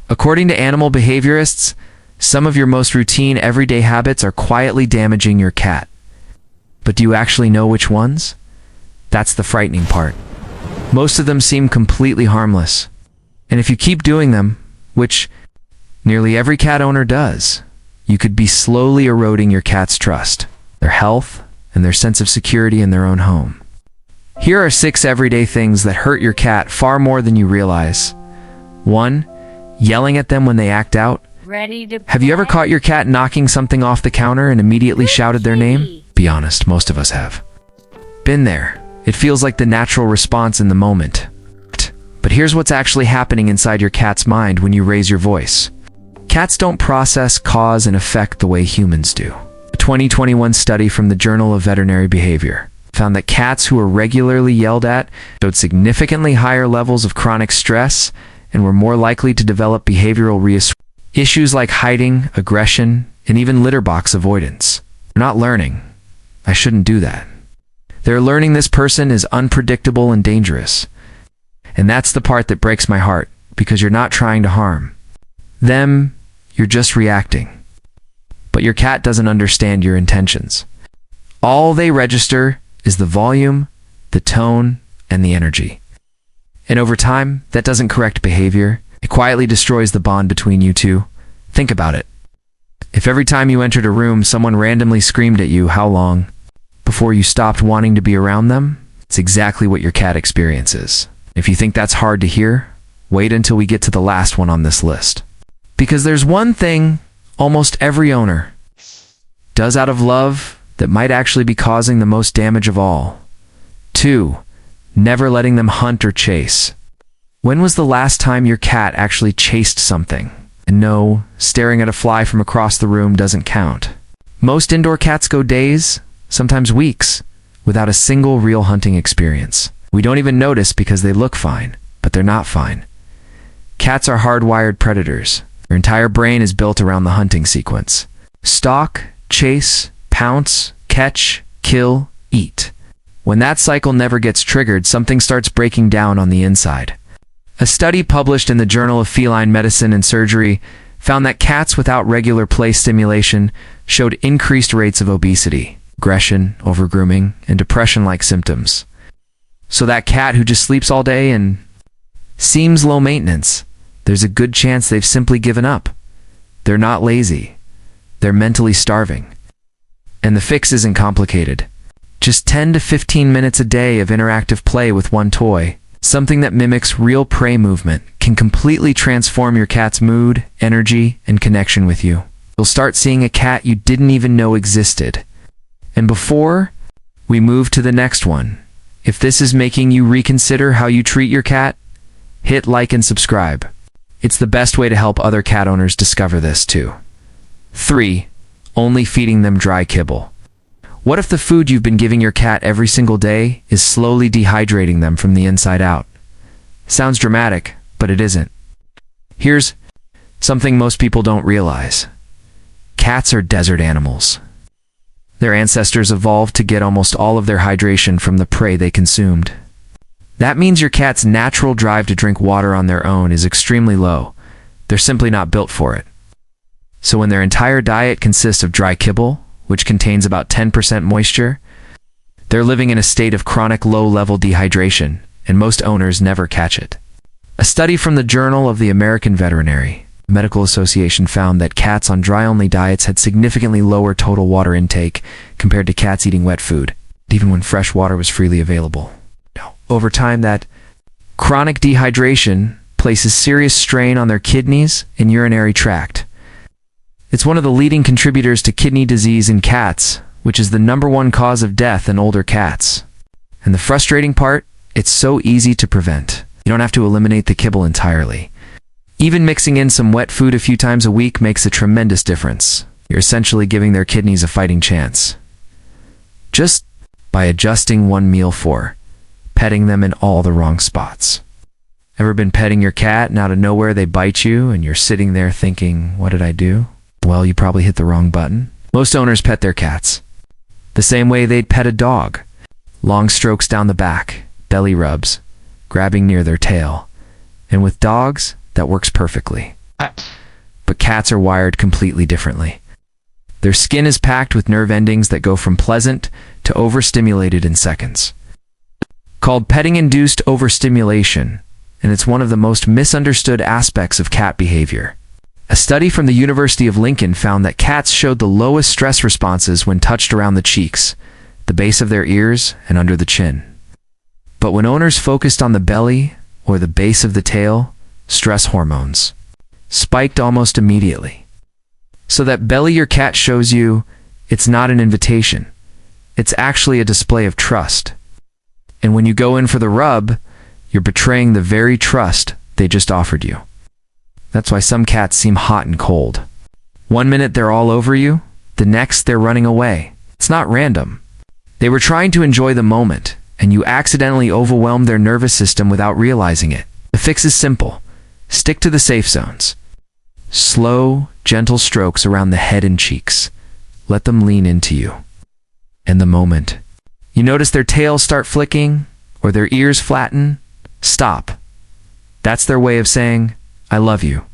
According to animal behaviorists, some of your most routine everyday habits are quietly damaging your cat. But do you actually know which ones? That's the frightening part. Most of them seem completely harmless. And if you keep doing them, which nearly every cat owner does, you could be slowly eroding your cat's trust, their health, and their sense of security in their own home. Here are 6 everyday things that hurt your cat far more than you realize. 1. Yelling at them when they act out. Have you ever caught your cat knocking something off the counter and immediately shouted their name? Be honest, most of us have. Been there. It feels like the natural response in the moment. But here's what's actually happening inside your cat's mind when you raise your voice. Cats don't process cause and effect the way humans do. A 2021 study from the Journal of Veterinary Behavior found that cats who were regularly yelled at showed significantly higher levels of chronic stress and were more likely to develop behavioral issues like hiding, aggression, and even litter box avoidance. They're not learning, I shouldn't do that. They're learning this person is unpredictable and dangerous. And that's the part that breaks my heart, because you're not trying to harm them, you're just reacting. But your cat doesn't understand your intentions. All they register is the volume, the tone, and the energy. And over time, that doesn't correct behavior. It quietly destroys the bond between you two. Think about it. If every time you entered a room, someone randomly screamed at you, how long before you stopped wanting to be around them? It's exactly what your cat experiences. If you think that's hard to hear, wait until we get to the last one on this list. Because there's one thing almost every owner does out of love that might actually be causing the most damage of all. 2. Never letting them hunt or chase. When was the last time your cat actually chased something? And no, staring at a fly from across the room doesn't count. Most indoor cats go days, sometimes weeks, without a single real hunting experience. We don't even notice because they look fine, but they're not fine. Cats are hardwired predators. Their entire brain is built around the hunting sequence. Stalk, chase, pounce, catch, kill, eat. When that cycle never gets triggered, something starts breaking down on the inside. A study published in the Journal of Feline Medicine and Surgery found that cats without regular play stimulation showed increased rates of obesity, aggression, overgrooming, and depression-like symptoms. So that cat who just sleeps all day and seems low maintenance, there's a good chance they've simply given up. They're not lazy. They're mentally starving. And the fix isn't complicated. Just 10 to 15 minutes a day of interactive play with one toy, something that mimics real prey movement, can completely transform your cat's mood, energy, and connection with you. You'll start seeing a cat you didn't even know existed. And before we move to the next one, if this is making you reconsider how you treat your cat, hit like and subscribe. It's the best way to help other cat owners discover this too. 3. Only feeding them dry kibble. What if the food you've been giving your cat every single day is slowly dehydrating them from the inside out? Sounds dramatic, but it isn't. Here's something most people don't realize. Cats are desert animals. Their ancestors evolved to get almost all of their hydration from the prey they consumed. That means your cat's natural drive to drink water on their own is extremely low. They're simply not built for it. So when their entire diet consists of dry kibble, which contains about 10% moisture, they're living in a state of chronic low-level dehydration, and most owners never catch it. A study from the Journal of the American Veterinary Medical Association found that cats on dry-only diets had significantly lower total water intake compared to cats eating wet food, even when fresh water was freely available. Over time, that chronic dehydration places serious strain on their kidneys and urinary tract. It's one of the leading contributors to kidney disease in cats, which is the #1 cause of death in older cats. And the frustrating part, it's so easy to prevent. You don't have to eliminate the kibble entirely. Even mixing in some wet food a few times a week makes a tremendous difference. You're essentially giving their kidneys a fighting chance. Just by adjusting one meal for petting them in all the wrong spots. Ever been petting your cat and out of nowhere they bite you and you're sitting there thinking, what did I do? Well, you probably hit the wrong button. Most owners pet their cats the same way they'd pet a dog. Long strokes down the back, belly rubs, grabbing near their tail. And with dogs, that works perfectly. But cats are wired completely differently. Their skin is packed with nerve endings that go from pleasant to overstimulated in seconds. Called petting-induced overstimulation, and it's one of the most misunderstood aspects of cat behavior. A study from the University of Lincoln found that cats showed the lowest stress responses when touched around the cheeks, the base of their ears, and under the chin. But when owners focused on the belly or the base of the tail, stress hormones spiked almost immediately. So that belly your cat shows you, it's not an invitation. It's actually a display of trust. And when you go in for the rub, you're betraying the very trust they just offered you. That's why some cats seem hot and cold. One minute they're all over you, the next they're running away. It's not random. They were trying to enjoy the moment, and you accidentally overwhelmed their nervous system without realizing it. The fix is simple. Stick to the safe zones. Slow, gentle strokes around the head and cheeks. Let them lean into you. And the moment you notice their tails start flicking or their ears flatten, stop. That's their way of saying, I love you.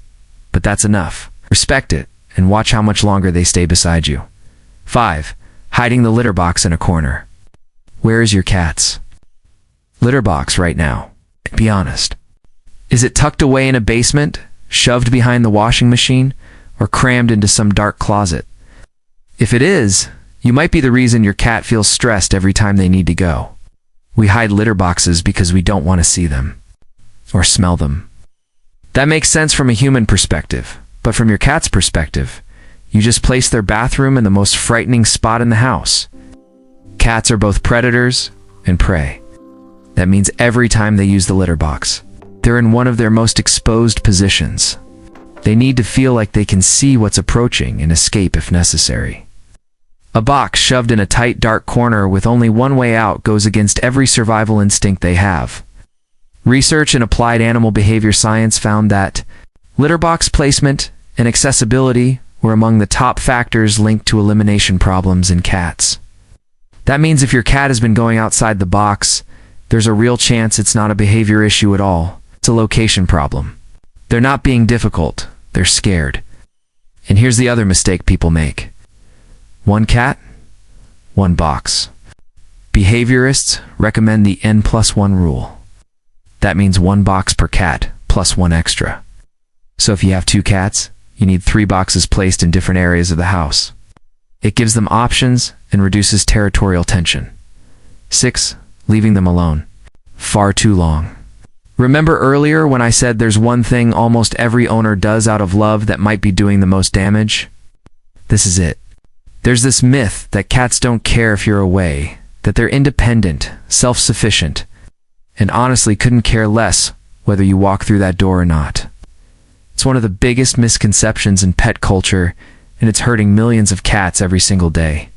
But that's enough. Respect it and watch how much longer they stay beside you. 5. Hiding the litter box in a corner. Where is your cat's litter box right now? Be honest. Is it tucked away in a basement, shoved behind the washing machine, or crammed into some dark closet? If it is, you might be the reason your cat feels stressed every time they need to go. We hide litter boxes because we don't want to see them or smell them. That makes sense from a human perspective, but from your cat's perspective, you just place their bathroom in the most frightening spot in the house. Cats are both predators and prey. That means every time they use the litter box, they're in one of their most exposed positions. They need to feel like they can see what's approaching and escape if necessary. A box shoved in a tight, dark corner with only one way out goes against every survival instinct they have. Research in applied animal behavior science found that litter box placement and accessibility were among the top factors linked to elimination problems in cats. That means if your cat has been going outside the box, there's a real chance it's not a behavior issue at all. It's a location problem. They're not being difficult, they're scared. And here's the other mistake people make. One cat, one box. Behaviorists recommend the N+1 rule. That means one box per cat, plus one extra. So if you have 2 cats, you need 3 boxes placed in different areas of the house. It gives them options and reduces territorial tension. 6. Leaving them alone. Far too long. Remember earlier when I said there's one thing almost every owner does out of love that might be doing the most damage? This is it. There's this myth that cats don't care if you're away, that they're independent, self-sufficient, and honestly couldn't care less whether you walk through that door or not. It's one of the biggest misconceptions in pet culture, and it's hurting millions of cats every single day.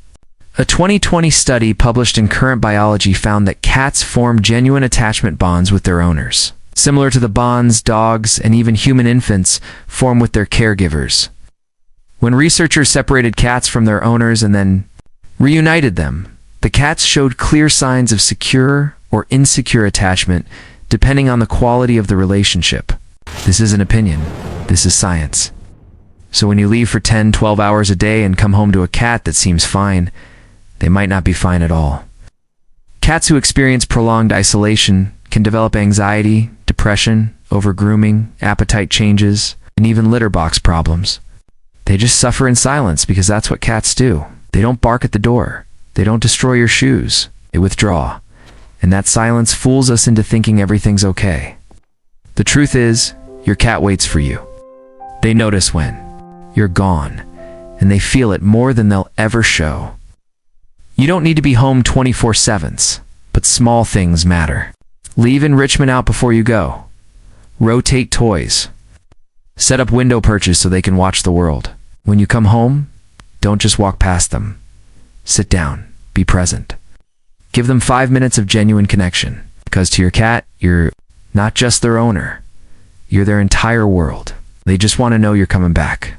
A 2020 study published in Current Biology found that cats form genuine attachment bonds with their owners, similar to the bonds dogs and even human infants form with their caregivers. When researchers separated cats from their owners and then reunited them, the cats showed clear signs of secure or insecure attachment depending on the quality of the relationship. This isn't opinion, this is science. So when you leave for 10, 12 hours a day and come home to a cat that seems fine, they might not be fine at all. Cats who experience prolonged isolation can develop anxiety, depression, overgrooming, appetite changes, and even litter box problems. They just suffer in silence because that's what cats do. They don't bark at the door. They don't destroy your shoes. They withdraw. And that silence fools us into thinking everything's okay. The truth is, your cat waits for you. They notice when you're gone, and they feel it more than they'll ever show. You don't need to be home 24/7, but small things matter. Leave enrichment out before you go. Rotate toys. Set up window perches so they can watch the world. When you come home, don't just walk past them. Sit down. Be present. Give them 5 minutes of genuine connection, because to your cat, you're not just their owner. You're their entire world. They just want to know you're coming back.